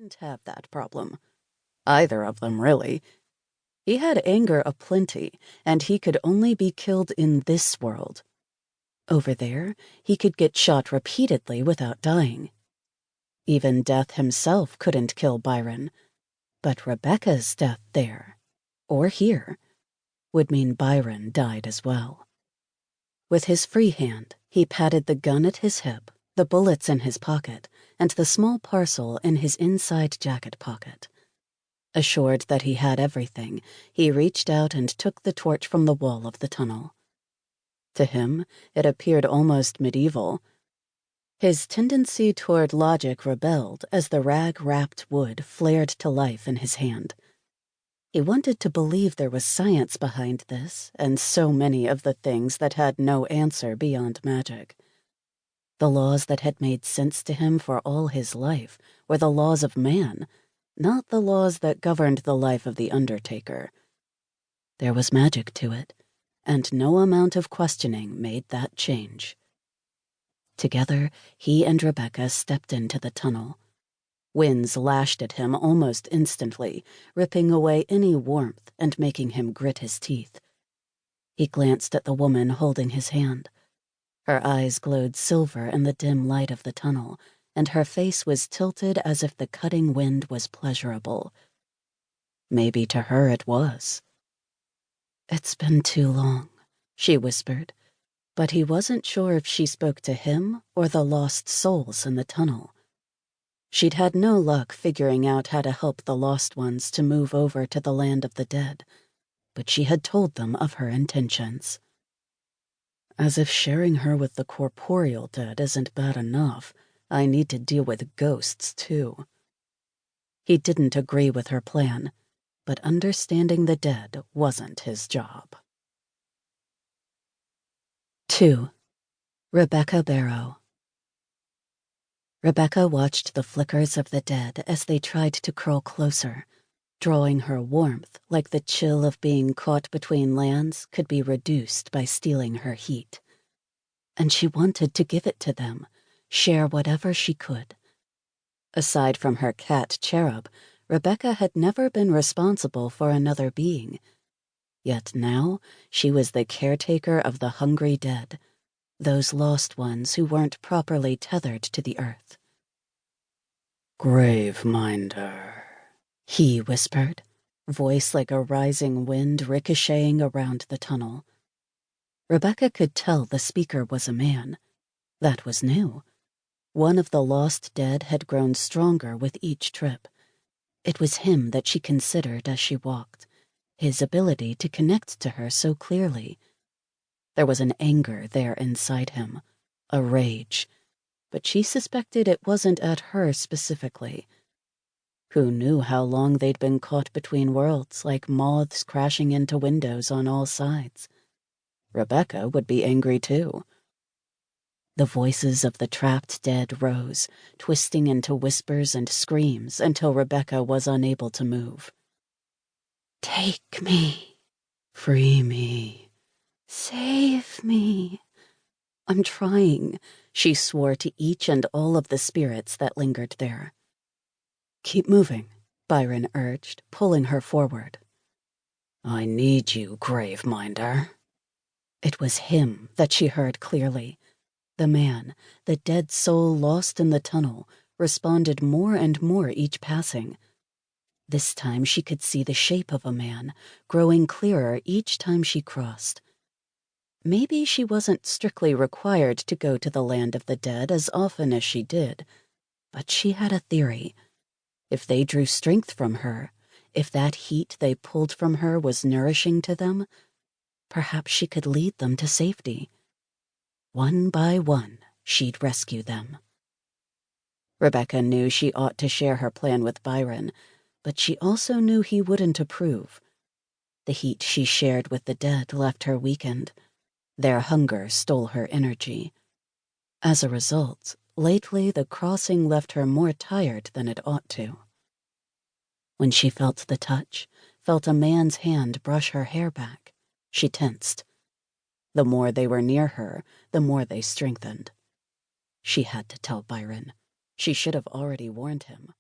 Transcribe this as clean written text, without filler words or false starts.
didn't have that problem. Either of them, really. He had anger aplenty, and he could only be killed in this world. Over there, he could get shot repeatedly without dying. Even death himself couldn't kill Byron, but Rebekkah's death there, or here, would mean Byron died as well. With his free hand, he patted the gun at his hip, the bullets in his pocket, and the small parcel in his inside jacket pocket. Assured that he had everything, he reached out and took the torch from the wall of the tunnel. To him, it appeared almost medieval. His tendency toward logic rebelled as the rag-wrapped wood flared to life in his hand. He wanted to believe there was science behind this and so many of the things that had no answer beyond magic. The laws that had made sense to him for all his life were the laws of man, not the laws that governed the life of the Undertaker. There was magic to it, and no amount of questioning made that change. Together, he and Rebekkah stepped into the tunnel. Winds lashed at him almost instantly, ripping away any warmth and making him grit his teeth. He glanced at the woman holding his hand. Her eyes glowed silver in the dim light of the tunnel, and her face was tilted as if the cutting wind was pleasurable. Maybe to her it was. "It's been too long," she whispered, but he wasn't sure if she spoke to him or the lost souls in the tunnel. She'd had no luck figuring out how to help the lost ones to move over to the land of the dead, but she had told them of her intentions. As if sharing her with the corporeal dead isn't bad enough, I need to deal with ghosts, too. He didn't agree with her plan, but understanding the dead wasn't his job. 2. Rebekkah Barrow. Rebekkah watched the flickers of the dead as they tried to crawl closer, drawing her warmth like the chill of being caught between lands could be reduced by stealing her heat. And she wanted to give it to them, share whatever she could. Aside from her cat Cherub, Rebekkah had never been responsible for another being. Yet now she was the caretaker of the hungry dead, those lost ones who weren't properly tethered to the earth. "Graveminder," he whispered, voice like a rising wind ricocheting around the tunnel. Rebekkah could tell the speaker was a man. That was new. One of the lost dead had grown stronger with each trip. It was him that she considered as she walked, his ability to connect to her so clearly. There was an anger there inside him, a rage, but she suspected it wasn't at her specifically. Who knew how long they'd been caught between worlds like moths crashing into windows on all sides? Rebekkah would be angry too. The voices of the trapped dead rose, twisting into whispers and screams until Rebekkah was unable to move. "Take me. Free me. Save me. I'm trying," she swore to each and all of the spirits that lingered there. "Keep moving," Byron urged, pulling her forward. "I need you, Graveminder." It was him that she heard clearly. The man, the dead soul lost in the tunnel, responded more and more each passing. This time she could see the shape of a man, growing clearer each time she crossed. Maybe she wasn't strictly required to go to the land of the dead as often as she did, but she had a theory. If they drew strength from her, if that heat they pulled from her was nourishing to them, perhaps she could lead them to safety. One by one, she'd rescue them. Rebekkah knew she ought to share her plan with Byron, but she also knew he wouldn't approve. The heat she shared with the dead left her weakened. Their hunger stole her energy. As a result, lately the crossing left her more tired than it ought to. When she felt the touch, felt a man's hand brush her hair back, she tensed. The more they were near her, the more they strengthened. She had to tell Byron. She should have already warned him.